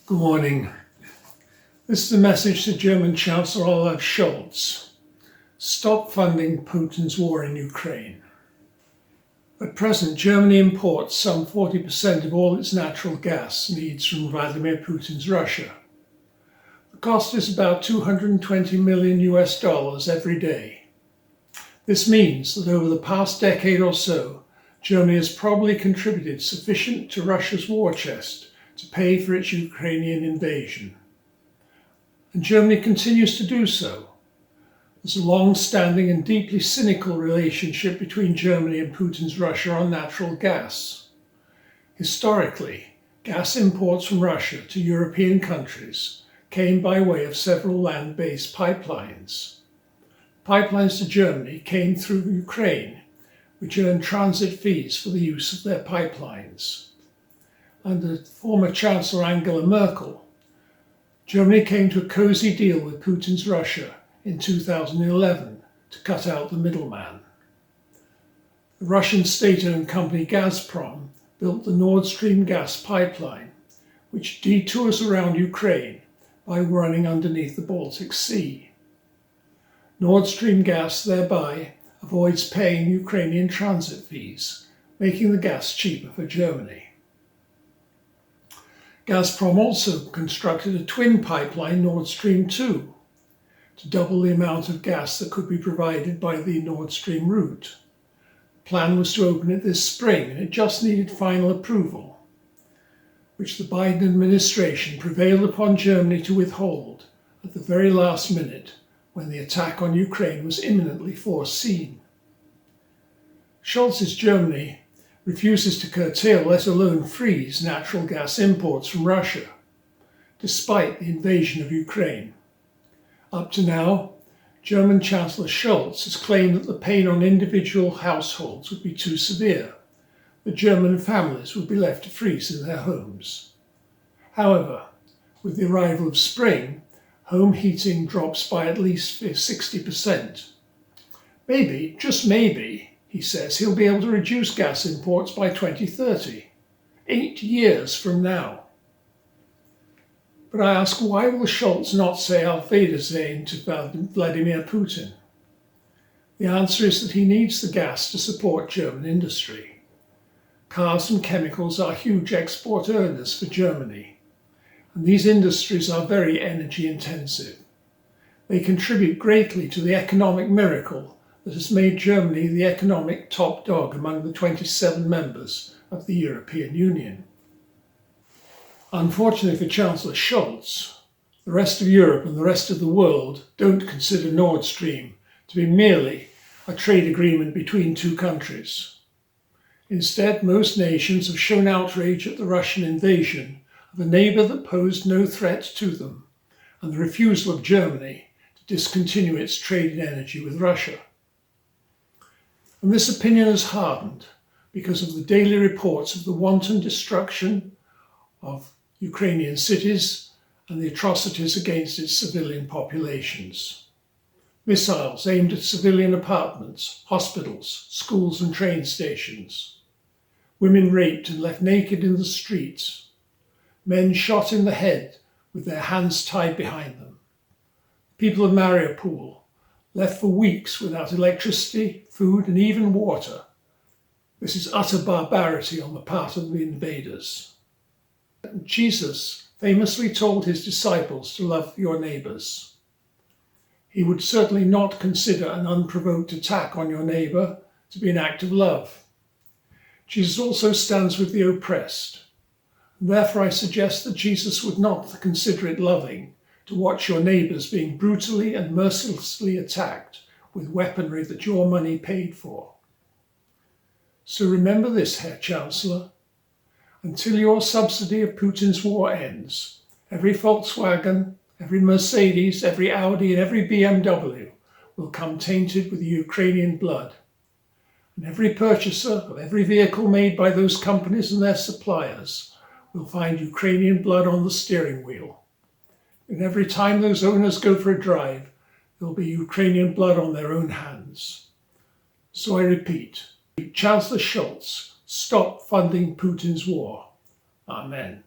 Good morning. This is a message to German Chancellor Olaf Scholz. Stop funding Putin's war in Ukraine. At present, Germany imports some 40% of all its natural gas needs from Vladimir Putin's Russia. The cost is about $220 million every day. This means that over the past decade or so, Germany has probably contributed sufficient to Russia's war chest to pay for its Ukrainian invasion. And Germany continues to do so. There's a long-standing and deeply cynical relationship between Germany and Putin's Russia on natural gas. Historically, gas imports from Russia to European countries came by way of several land-based pipelines. Pipelines to Germany came through Ukraine, which earned transit fees for the use of their pipelines. Under former Chancellor Angela Merkel, Germany came to a cosy deal with Putin's Russia in 2011 to cut out the middleman. The Russian state-owned company Gazprom built the Nord Stream gas pipeline, which detours around Ukraine by running underneath the Baltic Sea. Nord Stream gas thereby avoids paying Ukrainian transit fees, making the gas cheaper for Germany. Gazprom also constructed a twin pipeline, Nord Stream 2, to double the amount of gas that could be provided by the Nord Stream route. The plan was to open it this spring, and it just needed final approval, which the Biden administration prevailed upon Germany to withhold at the very last minute when the attack on Ukraine was imminently foreseen. Scholz's Germany refuses to curtail, let alone freeze, natural gas imports from Russia, despite the invasion of Ukraine. Up to now, German Chancellor Scholz has claimed that the pain on individual households would be too severe, that German families would be left to freeze in their homes. However, with the arrival of spring, home heating drops by at least 60%. Maybe, just maybe, he says, he'll be able to reduce gas imports by 2030, 8 years from now. But I ask, why will Scholz not say Auf Wiedersehen to Vladimir Putin? The answer is that he needs the gas to support German industry. Cars and chemicals are huge export earners for Germany, and these industries are very energy intensive. They contribute greatly to the economic miracle that has made Germany the economic top dog among the 27 members of the European Union. Unfortunately for Chancellor Scholz, the rest of Europe and the rest of the world don't consider Nord Stream to be merely a trade agreement between two countries. Instead, most nations have shown outrage at the Russian invasion of a neighbour that posed no threat to them, and the refusal of Germany to discontinue its trade in energy with Russia. And this opinion has hardened because of the daily reports of the wanton destruction of Ukrainian cities and the atrocities against its civilian populations. Missiles aimed at civilian apartments, hospitals, schools and train stations. Women raped and left naked in the streets. Men shot in the head with their hands tied behind them. People of Mariupol left for weeks without electricity, food, and even water. This is utter barbarity on the part of the invaders. Jesus famously told his disciples to love your neighbours. He would certainly not consider an unprovoked attack on your neighbour to be an act of love. Jesus also stands with the oppressed. And therefore I suggest that Jesus would not consider it loving to watch your neighbours being brutally and mercilessly attacked with weaponry that your money paid for. So remember this, Herr Chancellor. Until your subsidy of Putin's war ends, every Volkswagen, every Mercedes, every Audi and every BMW will come tainted with Ukrainian blood. And every purchaser of every vehicle made by those companies and their suppliers will find Ukrainian blood on the steering wheel. And every time those owners go for a drive, there will be Ukrainian blood on their own hands. So I repeat, Chancellor Scholz, stop funding Putin's war. Amen.